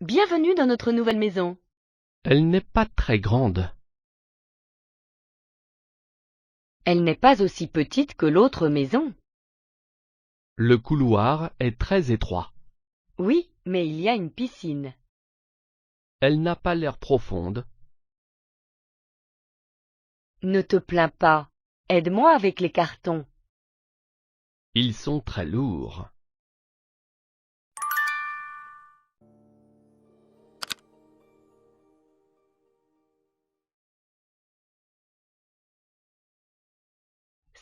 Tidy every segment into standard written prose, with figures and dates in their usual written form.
Bienvenue dans notre nouvelle maison. Elle n'est pas très grande. Elle n'est pas aussi petite que l'autre maison. Le couloir est très étroit. Oui, mais il y a une piscine. Elle n'a pas l'air profonde. Ne te plains pas. Aide-moi avec les cartons. Ils sont très lourds.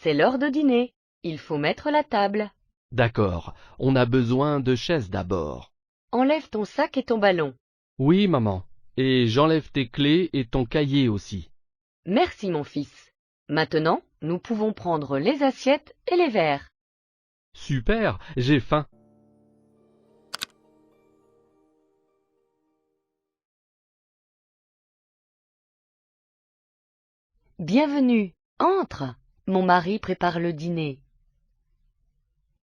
C'est l'heure de dîner. Il faut mettre la table. D'accord, on a besoin de chaises d'abord. Enlève ton sac et ton ballon. Oui, maman. Et j'enlève tes clés et ton cahier aussi. Merci, mon fils. Maintenant, nous pouvons prendre les assiettes et les verres. Super, j'ai faim. Bienvenue. Entre. Mon mari prépare le dîner.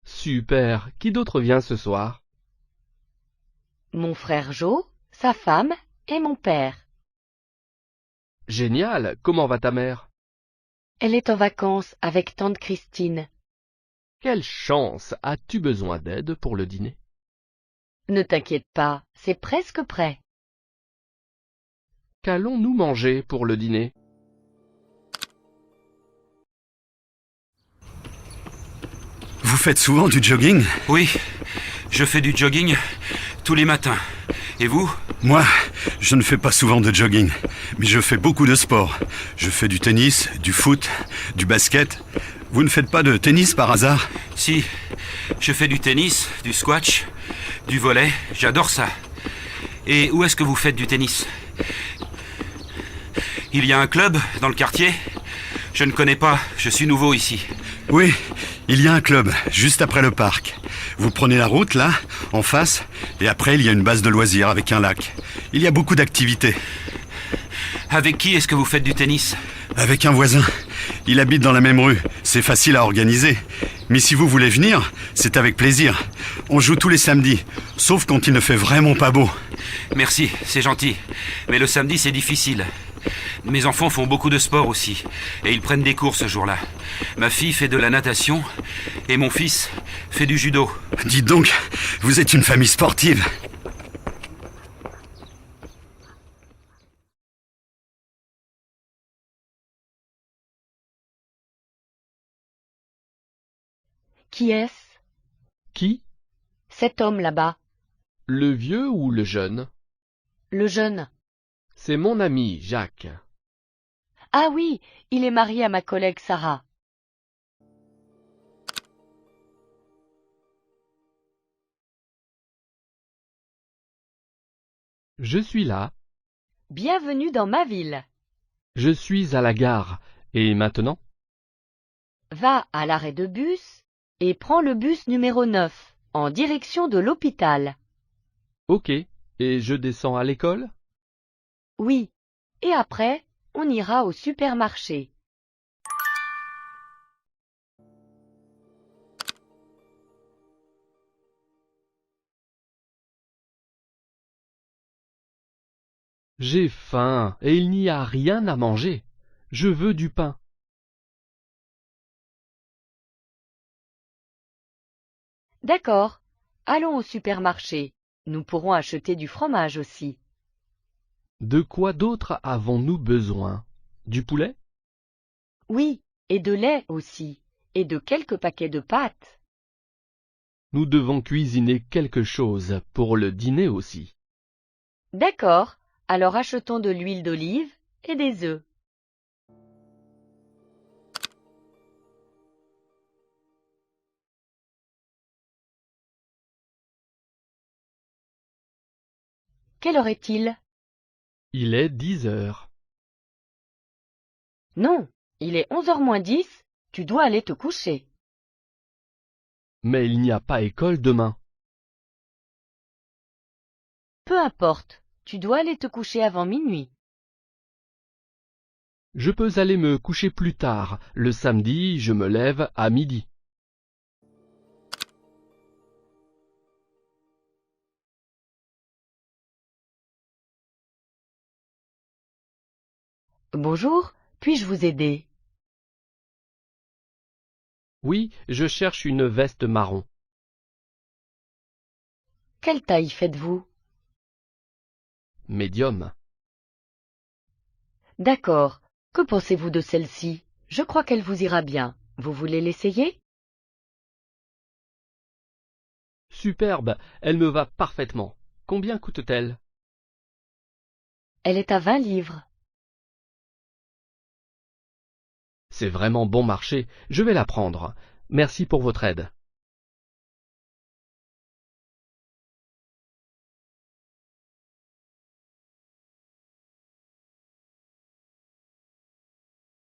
Super, qui d'autre vient ce soir? Mon frère Joe, sa femme et mon père. Génial, comment va ta mère? Elle est en vacances avec tante Christine. Quelle chance! As-tu besoin d'aide pour le dîner? Ne t'inquiète pas, c'est presque prêt. Qu'allons-nous manger pour le dîner? Vous faites souvent du jogging? Oui, je fais du jogging tous les matins. Et vous? Moi, je ne fais pas souvent de jogging, mais je fais beaucoup de sport. Je fais du tennis, du foot, du basket. Vous ne faites pas de tennis par hasard? Si, je fais du tennis, du squash, du volley, j'adore ça. Et où est-ce que vous faites du tennis? Il y a un club dans le quartier? Je ne connais pas, je suis nouveau ici. Oui, il y a un club, juste après le parc. Vous prenez la route, là, en face, et après il y a une base de loisirs avec un lac. Il y a beaucoup d'activités. Avec qui est-ce que vous faites du tennis? Avec un voisin. Il habite dans la même rue. C'est facile à organiser. Mais si vous voulez venir, c'est avec plaisir. On joue tous les samedis, sauf quand il ne fait vraiment pas beau. Merci, c'est gentil. Mais le samedi, c'est difficile. Mes enfants font beaucoup de sport aussi, et ils prennent des cours ce jour-là. Ma fille fait de la natation, et mon fils fait du judo. Dites donc, vous êtes une famille sportive. Qui est-ce? Qui? Cet homme là-bas. Le vieux ou le jeune? Le jeune. C'est mon ami, Jacques. Ah oui, il est marié à ma collègue Sarah. Je suis là. Bienvenue dans ma ville. Je suis à la gare. Et maintenant? Va à l'arrêt de bus et prends le bus numéro 9 en direction de l'hôpital. Ok. Et je descends à l'école? Oui. Et après, on ira au supermarché. J'ai faim et il n'y a rien à manger. Je veux du pain. D'accord. Allons au supermarché. Nous pourrons acheter du fromage aussi. De quoi d'autre avons-nous besoin? Du poulet? Oui, et de lait aussi, et de quelques paquets de pâtes. Nous devons cuisiner quelque chose pour le dîner aussi. D'accord, alors achetons de l'huile d'olive et des œufs. Quelle heure est-il? Il est 10 heures. Non, il est 11h moins 10. Tu dois aller te coucher. Mais il n'y a pas école demain. Peu importe, tu dois aller te coucher avant minuit. Je peux aller me coucher plus tard. Le samedi, je me lève à midi. Bonjour, puis-je vous aider? Oui, je cherche une veste marron. Quelle taille faites-vous? Médium. D'accord. Que pensez-vous de celle-ci? Je crois qu'elle vous ira bien. Vous voulez l'essayer? Superbe, elle me va parfaitement. Combien coûte-t-elle? Elle est à 20 livres. C'est vraiment bon marché, je vais la prendre. Merci pour votre aide.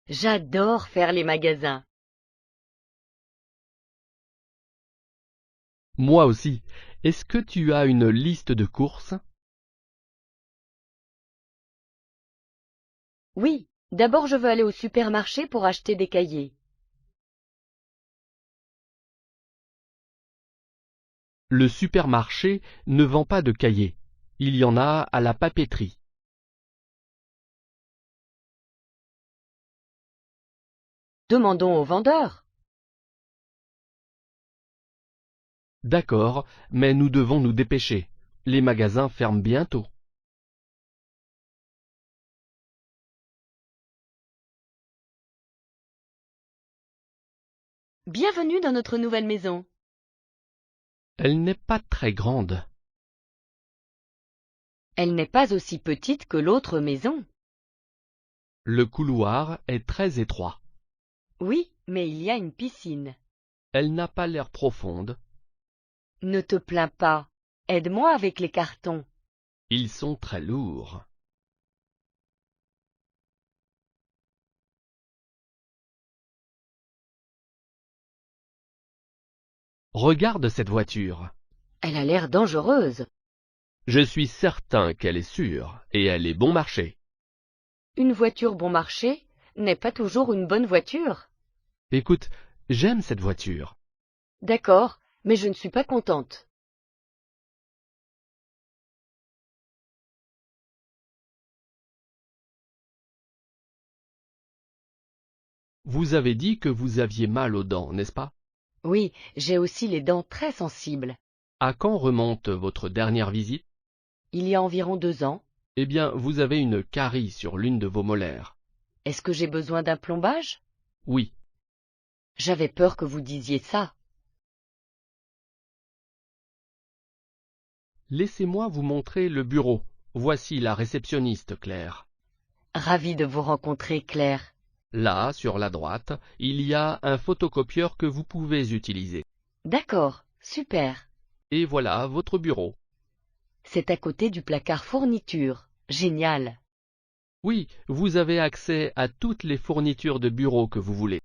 J'adore faire les magasins. Moi aussi. Est-ce que tu as une liste de courses? Oui, d'abord je veux aller au supermarché pour acheter des cahiers. Le supermarché ne vend pas de cahiers. Il y en a à la papeterie. Demandons au vendeur. D'accord, mais nous devons nous dépêcher. Les magasins ferment bientôt. Bienvenue dans notre nouvelle maison. Elle n'est pas très grande. Elle n'est pas aussi petite que l'autre maison. Le couloir est très étroit. Oui, mais il y a une piscine. Elle n'a pas l'air profonde. Ne te plains pas. Aide-moi avec les cartons. Ils sont très lourds. Regarde cette voiture. Elle a l'air dangereuse. Je suis certain qu'elle est sûre et elle est bon marché. Une voiture bon marché n'est pas toujours une bonne voiture. Écoute, j'aime cette voiture. D'accord, mais je ne suis pas contente. Vous avez dit que vous aviez mal aux dents, n'est-ce pas? Oui, j'ai aussi les dents très sensibles. À quand remonte votre dernière visite? Il y a environ 2 ans. Eh bien, vous avez une carie sur l'une de vos molaires. Est-ce que j'ai besoin d'un plombage? Oui, J'avais peur que vous disiez ça. laissez-moi vous montrer le bureau. Voici la réceptionniste, Claire. Ravie de vous rencontrer, Claire. Là, sur la droite, il y a un photocopieur que vous pouvez utiliser. D'accord, super. Et voilà votre bureau. C'est à côté du placard fourniture. Génial. Oui, vous avez accès à toutes les fournitures de bureau que vous voulez.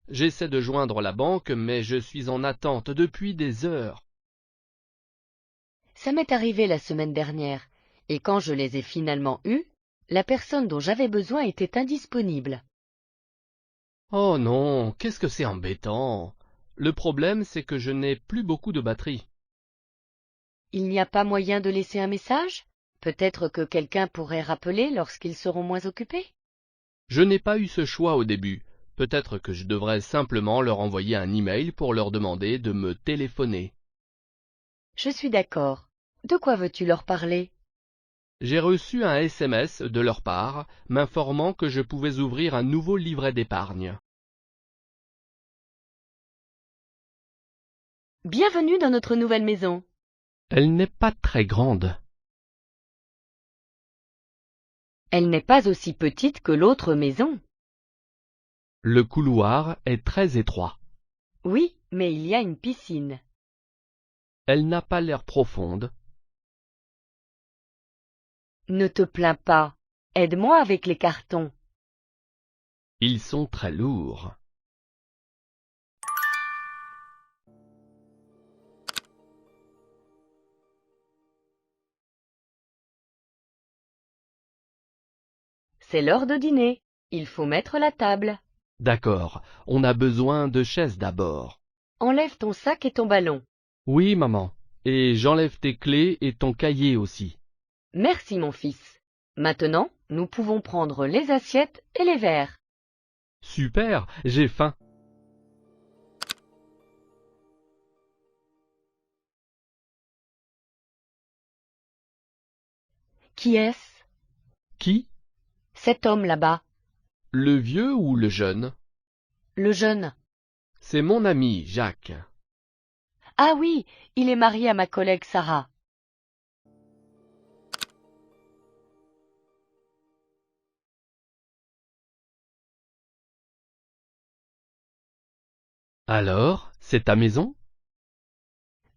J'essaie de joindre la banque, mais je suis en attente depuis des heures. Ça m'est arrivé la semaine dernière, et quand je les ai finalement eus, la personne dont j'avais besoin était indisponible. Oh non, qu'est-ce que c'est embêtant. Le problème, c'est que je n'ai plus beaucoup de batterie. Il n'y a pas moyen de laisser un message? Peut-être que quelqu'un pourrait rappeler lorsqu'ils seront moins occupés? Je n'ai pas eu ce choix au début. Peut-être que je devrais simplement leur envoyer un email pour leur demander de me téléphoner. Je suis d'accord. De quoi veux-tu leur parler? J'ai reçu un SMS de leur part m'informant que je pouvais ouvrir un nouveau livret d'épargne. Bienvenue dans notre nouvelle maison. Elle n'est pas très grande. Elle n'est pas aussi petite que l'autre maison. Le couloir est très étroit. Oui, mais il y a une piscine. Elle n'a pas l'air profonde. Ne te plains pas. Aide-moi avec les cartons. Ils sont très lourds. C'est l'heure de dîner. Il faut mettre la table. D'accord, on a besoin de chaises d'abord. Enlève ton sac et ton ballon. Oui, maman. Et j'enlève tes clés et ton cahier aussi. Merci, mon fils. Maintenant, nous pouvons prendre les assiettes et les verres. Super, j'ai faim. Qui est-ce? Qui? Cet homme là-bas. Le vieux ou le jeune? Le jeune. C'est mon ami, Jacques. Ah oui, il est marié à ma collègue Sarah. Alors, c'est ta maison?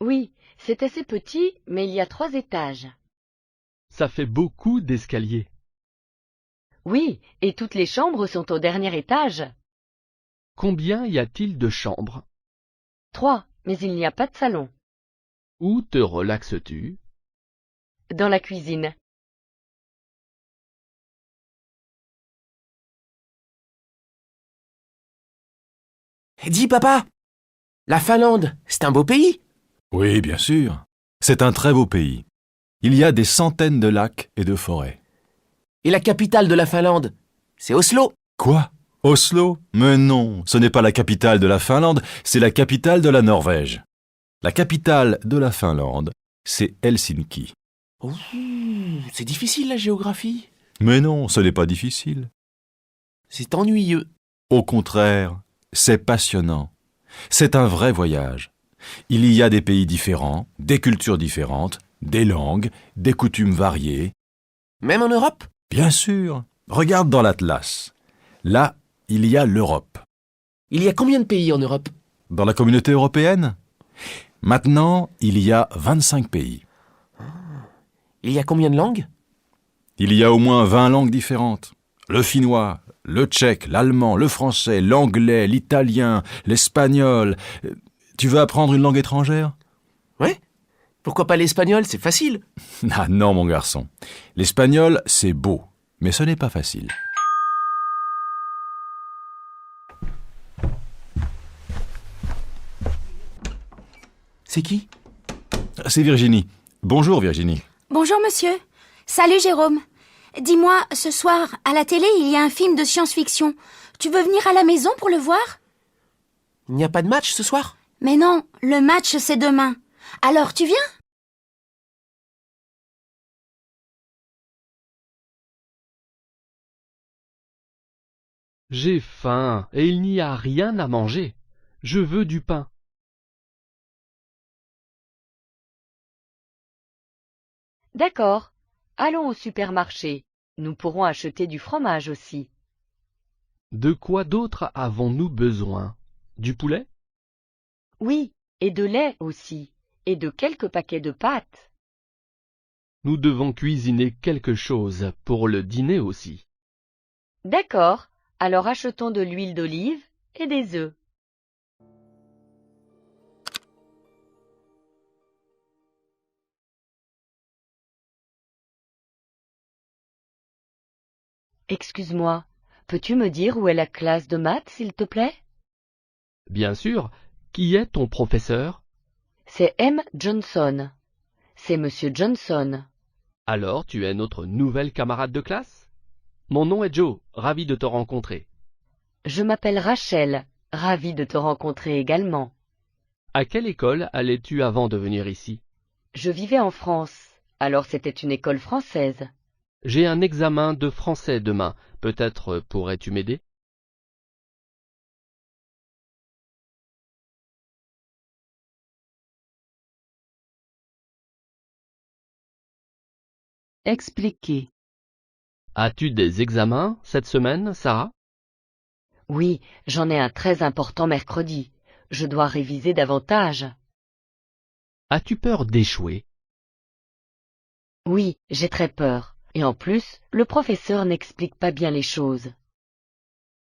Oui, c'est assez petit, mais il y a 3 étages. Ça fait beaucoup d'escaliers. Oui, et toutes les chambres sont au dernier étage. Combien y a-t-il de chambres? 3, mais il n'y a pas de salon. Où te relaxes-tu? Dans la cuisine. Dis, papa, la Finlande, c'est un beau pays. Oui, bien sûr. C'est un très beau pays. Il y a des centaines de lacs et de forêts. Et la capitale de la Finlande, c'est Oslo. Quoi? Oslo? Mais non, ce n'est pas la capitale de la Finlande, c'est la capitale de la Norvège. La capitale de la Finlande, c'est Helsinki. Ouh, c'est difficile la géographie. Mais non, ce n'est pas difficile. C'est ennuyeux. Au contraire, c'est passionnant. C'est un vrai voyage. Il y a des pays différents, des cultures différentes, des langues, des coutumes variées. Même en Europe? Bien sûr, regarde dans l'Atlas. Là, il y a l'Europe. Il y a combien de pays en Europe? Dans la communauté européenne? Maintenant, il y a 25 pays. Il y a combien de langues? Il y a au moins 20 langues différentes. Le finnois, le tchèque, l'allemand, le français, l'anglais, l'italien, l'espagnol. Tu veux apprendre une langue étrangère? Ouais. Pourquoi pas l'espagnol? C'est facile. Ah non, mon garçon. L'espagnol, c'est beau, mais ce n'est pas facile. C'est qui? C'est Virginie. Bonjour, Virginie. Bonjour monsieur. Salut Jérôme. Dis-moi, ce soir, à la télé, il y a un film de science-fiction. Tu veux venir à la maison pour le voir? Il n'y a pas de match ce soir? Mais non, le match c'est demain. Alors tu viens? J'ai faim et il n'y a rien à manger. Je veux du pain. D'accord. Allons au supermarché. Nous pourrons acheter du fromage aussi. De quoi d'autre avons-nous besoin? Du poulet? Oui, et de lait aussi. Et de quelques paquets de pâtes. Nous devons cuisiner quelque chose pour le dîner aussi. D'accord. Alors achetons de l'huile d'olive et des œufs. Excuse-moi, peux-tu me dire où est la classe de maths, s'il te plaît? Bien sûr. Qui est ton professeur? C'est M. Johnson. C'est Monsieur Johnson. Alors tu es notre nouvelle camarade de classe? Mon nom est Joe, ravi de te rencontrer. Je m'appelle Rachel, ravie de te rencontrer également. À quelle école allais-tu avant de venir ici? Je vivais en France, alors c'était une école française. J'ai un examen de français demain. Peut-être pourrais-tu m'aider? Expliquer. As-tu des examens cette semaine, Sarah? Oui, j'en ai un très important mercredi. Je dois réviser davantage. As-tu peur d'échouer? Oui, j'ai très peur. Et en plus, le professeur n'explique pas bien les choses.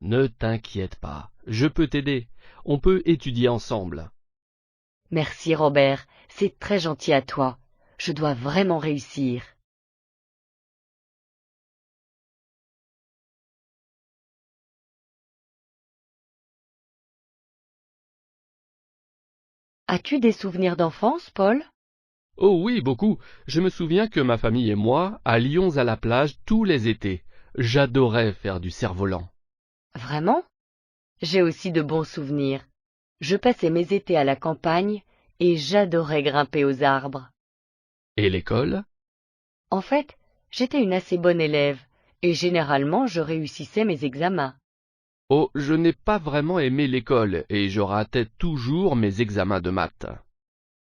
Ne t'inquiète pas, je peux t'aider. On peut étudier ensemble. Merci Robert, c'est très gentil à toi. Je dois vraiment réussir. As-tu des souvenirs d'enfance, Paul? Oh oui, beaucoup. Je me souviens que ma famille et moi allions à la plage tous les étés. J'adorais faire du cerf-volant. Vraiment? J'ai aussi de bons souvenirs. Je passais mes étés à la campagne et j'adorais grimper aux arbres. Et l'école? En fait, j'étais une assez bonne élève et généralement je réussissais mes examens. Oh, je n'ai pas vraiment aimé l'école et je ratais toujours mes examens de maths.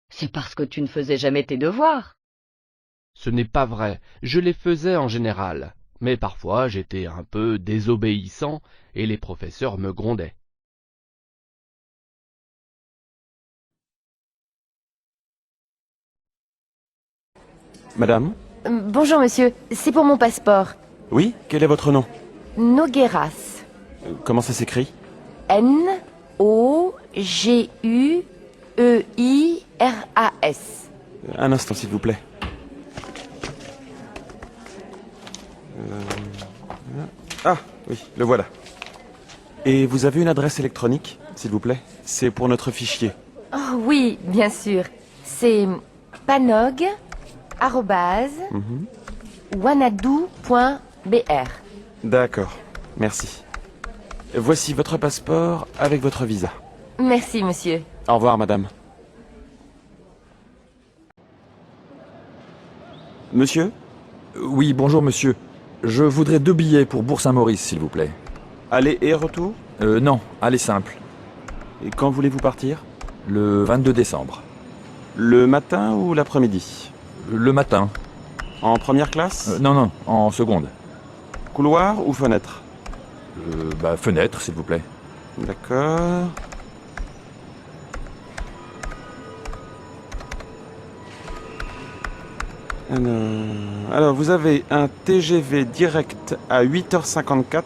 C'est parce que tu ne faisais jamais tes devoirs. Ce n'est pas vrai, je les faisais en général, mais parfois j'étais un peu désobéissant et les professeurs me grondaient. Madame? Bonjour monsieur, c'est pour mon passeport. Oui, quel est votre nom? Nogueras. Comment ça s'écrit? N-O-G-U-E-I-R-A-S. Un instant, s'il vous plaît. Ah, oui, le voilà. Et vous avez une adresse électronique, s'il vous plaît? C'est pour notre fichier. Oh oui, bien sûr. C'est panog@wanadoo.br. D'accord, merci. Voici votre passeport avec votre visa. Merci monsieur. Au revoir, madame. Monsieur? Oui, bonjour monsieur. Je voudrais 2 billets pour Bourg-Saint-Maurice, s'il vous plaît. Aller et retour? Non, allez simple. Et quand voulez-vous partir? Le 22 décembre. Le matin ou l'après-midi? Le matin. En première classe? Non, en seconde. Couloir ou fenêtre? Fenêtre, s'il vous plaît. D'accord. Alors, vous avez un TGV direct à 8h54